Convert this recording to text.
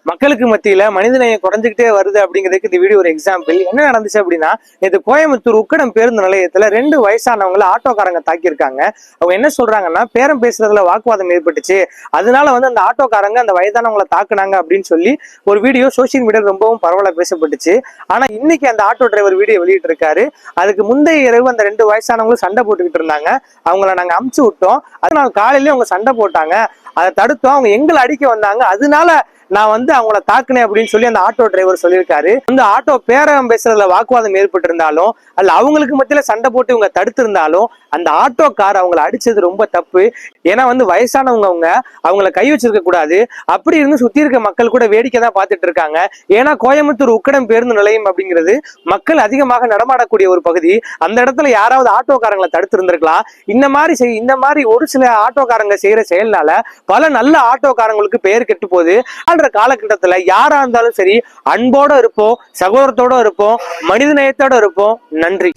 மக்களுக்கு மத்தியில மனிதநேயம் குறைஞ்சிக்கிட்டே வருது அப்படிங்கிறதுக்கு இந்த வீடியோ ஒரு எக்ஸாம்பிள். என்ன நடந்துச்சு அப்படின்னா, இது கோயம்புத்தூர் உக்கடம் பேருந்து நிலையத்துல 2 வயசானவங்களை ஆட்டோக்காரங்க தாக்கியிருக்காங்க. அவங்க என்ன சொல்றாங்கன்னா, பேரம் பேசுறதுல வாக்குவாதம் ஏற்பட்டுச்சு, அதனால அந்த ஆட்டோக்காரங்க அந்த வயதானவங்களை தாக்குனாங்க அப்படின்னு சொல்லி ஒரு வீடியோ சோசியல் மீடியா ரொம்பவும் பரவலா பேசப்பட்டுச்சு. ஆனா இன்னைக்கு அந்த ஆட்டோ டிரைவர் வீடியோ வெளியிட்டு இருக்காரு. அதுக்கு முந்தைய இரவு அந்த 2 வயசானவங்களும் சண்டை போட்டுக்கிட்டு இருந்தாங்க. அவங்கள நாங்க அமுச்சு விட்டோம். அதனால காலையிலேயே அவங்க சண்டை போட்டாங்க, அதை தடுத்தோம். அவங்க எங்களை அடிக்க வந்தாங்க, அதனால நான் அவங்கள தாக்குனேன் அப்படின்னு சொல்லி அந்த ஆட்டோ டிரைவர் சொல்லியிருக்காரு. அந்த ஆட்டோ பேரம் பேசுறதுல வாக்குவாதம் ஏற்பட்டு இருந்தாலும், அல்ல அவங்களுக்கு மத்தியில சண்டை போட்டு இவங்க தடுத்து இருந்தாலும், அந்த ஆட்டோ கார் அவங்களை அடிச்சது ரொம்ப தப்பு. ஏன்னா வயசானவங்க அவங்கள கை வச்சிருக்க கூடாது. அப்படி இருந்து சுத்தி இருக்க மக்கள் கூட வேடிக்கை தான் பார்த்துட்டு இருக்காங்க. ஏன்னா கோயம்புத்தூர் உக்கடம் பேருந்து நிலையம் அப்படிங்கிறது மக்கள் அதிகமாக நடமாடக்கூடிய ஒரு பகுதி. அந்த இடத்துல யாராவது ஆட்டோக்காரங்களை தடுத்து இருந்திருக்கலாம். இந்த மாதிரி ஒரு சில ஆட்டோக்காரங்க செய்யற செயல்னால பல நல்ல ஆட்டோக்காரங்களுக்கு பெயர் கெட்டு போகுது. காலகட்டத்துல யாரா இருந்தாலும் சரி, அன்போட இருப்போம், சகோதரத்தோட இருப்போம், மனிதநேயத்தோட இருப்போம். நன்றி.